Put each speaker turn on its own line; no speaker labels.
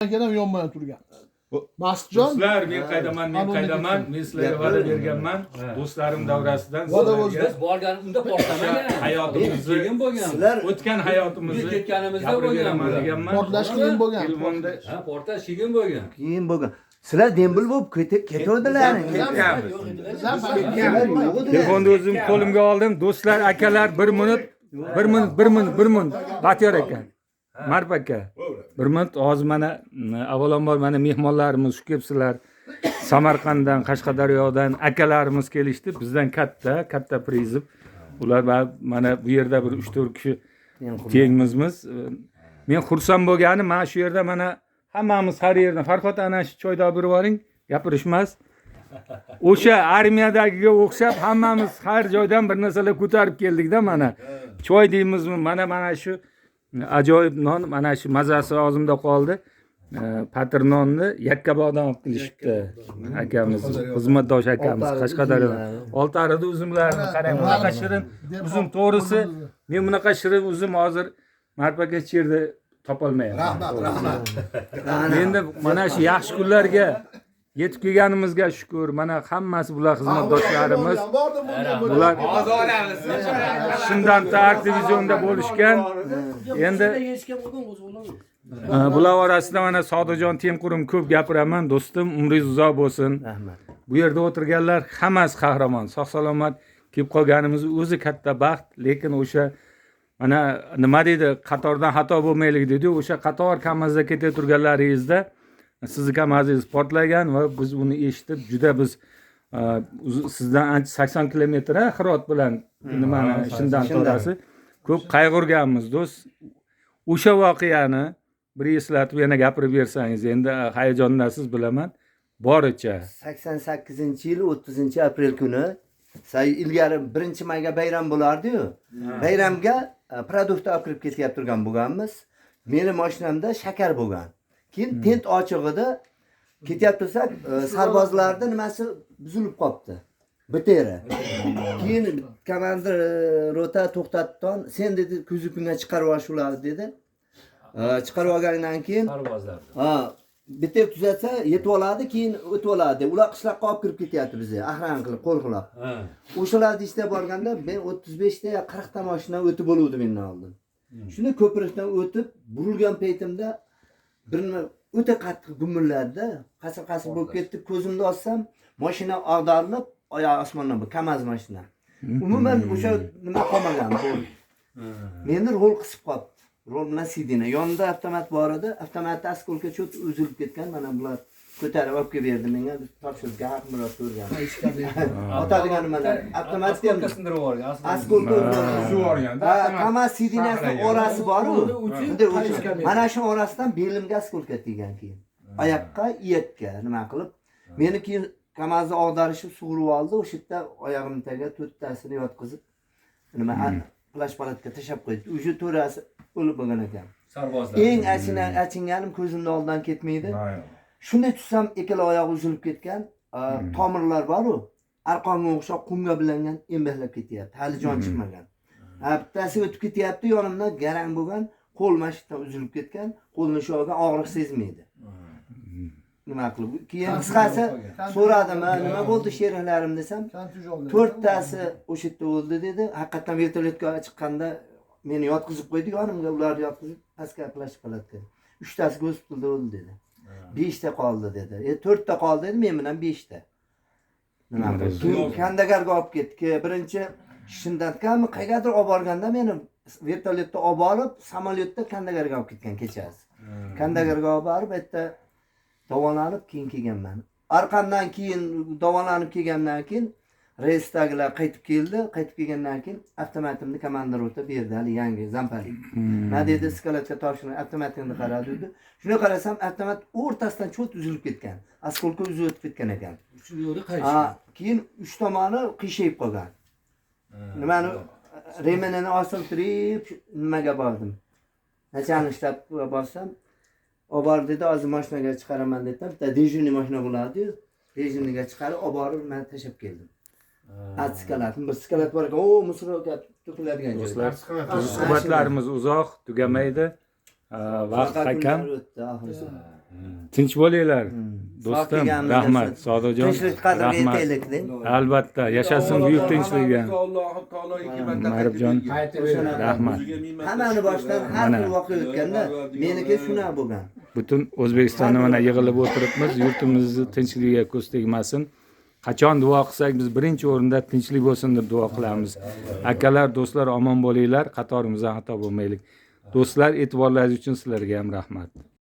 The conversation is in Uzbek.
Kelam yonmay turgan. Masjon
Do'stlar, men qaydaman, men sizlarga va'da berganman. Do'stlarim davrasidan
Va'da
Biz borganimizda portlamagan.
hayotimizni,
Keyin bo'lgan.
Sizlar
o'tgan hayotimizni
Biz ketganimizda
gapirib
bo'lgan.
deganman.
portlash qiyin bo'lgan.
Telefonda
Ha, portlash keyin bo'lgan.
keyin bo'lgan. Sizlar dembul bo'lib ketuvdilar.
telefonda o'zim qo'limga oldim. Do'stlar, akalar 1 minut Batyor aka. Marp aka. 1 minut hozir mana avvalambor mana mehmonlarimiz shu kelibsizlar. Samarqanddan, Qashqadaryodan akalarimiz kelishdi. Bizdan katta prizib. Ular mana bu yerda bir 3-4 kishi tengmizmiz. Men xursand bo'lganim mana shu yerda mana hammamiz har yerdan Farhod ana shu choyda olib yuboring, gapirishmas. O'sha armiyadagiga o'xshab hammamiz har joydan bir narsalar ko'tarib keldik-da mana. Choy deymizmi? Mana shu ajoyib non, mana shu mazasi og'zimda qoldi. Patir nonni Yakkabog'dan olib kelishibdi. Akamiz, xizmatdosh akamiz Qashqadaryodan. Oltiarida uzumlarni qarang, bunaqa shirin uzum to'g'risi. Men bunaqa shirin uzum hozir Marpaga cherda topolmayapman.
Rahmat.
Endi mana shu yaxshi kunlarga yetib kelganimizga shukr. Mana hammasi bular xizmatdoshlarimiz. Bular shundan televizionda bo'lishgan. Endi bular orasida mana Sodiqjon Temqurim ko'p gapiraman, do'stim, umringiz uzoq bo'lsin.
Rahmat.
Bu yerda o'tirganlar hammasi qahramon, sog' salomat kelib qolganimiz o'zi katta baxt, lekin o'sha mana nima deydi, qatordan xato bo'lmaylik dedi. O'sha qator kamazda ketib turganlaringizda sizni kamazingiz portlagan va biz uni eshitib juda biz sizdan 80 kilometr Hirot bilan nimani shundan torasi ko'p qayg'urganmiz do'st. O'sha voqeani bir eslatib yana gapirib bersangiz, endi hayajondasiz bilaman. Boricha
88-yil 30-aprel kuni ilgari 1-mayga bayram bo'lardi-yu. Bayramga produkt olib kirib ketyapti turgan bo'lganmiz. Meni mashinamda shakar bo'lgan. Keyin tent ochig'ida ketyapti tursak, sarbozlarning nimasi buzilib qolibdi. Biteri. Keyin komandir rota to'xtatdan, sen dedi kuzupingga chiqarib olish ularni dedi. Chiqarib olgandan keyin
Sarbozlar.
bitta tuzatsa yetib oladi, keyin o'tib oladi. Ular qishloqqa olib kirib ketyapti bizni, ahran qilib, qo'rqilib. O'shalarni ishda borganda men 35 ta 40 ta mashina o'tib bo'luvdi mendan oldin. Shuni ko'prikdan o'tib, burilgan paytimda birini o'ta qattiq gumillarda, qasir bo'lib ketdi. Ko'zimni ochsam, mashina ag'darilib, oyoq osmondan bu KAMAZ mashina. Umuman o'sha nima qolmagan bu. Meni rol qisib qoldi. Rol bilan sidina. Yonida avtomat bor edi. Avtomatda askolka cho't uzilib ketgan. Mana bular ko'tarib olib kelib berdi menga. Topshirishga haq murod ko'rgan. Otadigan nimalar. Avtomat ham
sindirib yuborgan.
askolka
yuborgan.
KAMAZ sidinasi orasi bor-ku. Mana shu orasidan belimga askolka tegan keyin. Oyoqqa, iyakka nima qilib. Meni keyin KAMAZni ag'darishib sug'urib oldi. O'sha yerda oyog'imni tagiga 4 tasini yotqizib nima plash palatga tashab qo'ydi. O'sha to'rasi o'lib bo'lgan ekan.
Sarbozlar.
Eng achinganim ko'zimning oldidan ketmaydi. Shunday tutsam, ikkala oyog'i uzilib ketgan, tomirlar bor-ku, arqonga o'xshab qumga bilangan embahlab ketyapti. Hali jon chiqmagan. Bittasi o'tib ketyapti, yonimdan garang bo'lgan, qo'l mashitdan uzilib ketgan, qo'lni shu olgan og'riq sezmaydi. Nima qilib? Keyin qisqasi so'radim, nima bo'ldi sheriklarim desam, 4 tasi o'sha yerda o'ldi dedi. Haqiqatan vertolyotga chiqqanda meni yotqizib qo'ydi, yonimga ularni yotqizib pastga plash qilatdi. 3 tasi gospitalda o'ldi dedi. 5 ta qoldi dedi. 4 ta qoldi dedi, men bilan 5 ta. Nima qilib? Keyin Kandagarga olib ketdi. Birinchi Shindatgami qayergadir olib borganda meni vertolyotda olib borib, samolyotda Kandagarga olib ketgan kechasi. Kandagarga olib borib, yerda davolanib keyin kelganman. Arqamdan keyin davolanib kelgandan keyin reysdagilar qaytib keldi. Qaytib kelgandan keyin avtomatimni komandir o'ta berdi, hali yangi zampalik. Nima dedi, skalatga topshirib avtomatimni qara dedi. Shuni qarasam, avtomat o'rtasidan cho't uzilib ketgan. Askolka uzib o'tib ketgan ekan. Keyin 3 tomoni qiyshayib qolgan. Nimani remenini osiltirib nimaga bordim. Nachalnik shtabga borsam, olib borib dedi, hozir mashinaga chiqaraman dedim. Bitta dejurniy mashina bo'ladi-yu. Dejurniga chiqarib olib borib men tashab keldim. Atskalat, bir skalat bor ekan. O, musroga to'kiladigan joylar.
Suhbatlarimiz uzoq, tugamaydi. Vaqt hakam. Tinch bo'linglar.
Sof
Do'stim,
kelganimizda
rahmat.
shu
Sodiqjon,
tinchlik qadriga
rahmat.
yetaylik deb.
Albatta, yashasin buyuk tinchligi.
Alloh taolo ikki marta
Maribjon, rahmat.
Hammani boshdan har
Mana.
bir voqea o'tganda meniki shuna bo'lgan.
Butun O'zbekistonda mana yig'ilib o'tiribmiz. Yurtimizni tinchligiga ko'z tegmasin. Qachon duo qilsak biz birinchi o'rinda tinchlik bo'lsin deb duo qilamiz. Akalar, do'stlar omon bo'linglar, qatorimizdan xato bo'lmaylik. Do'stlar, e'tiborlaringiz uchun sizlarga ham rahmat.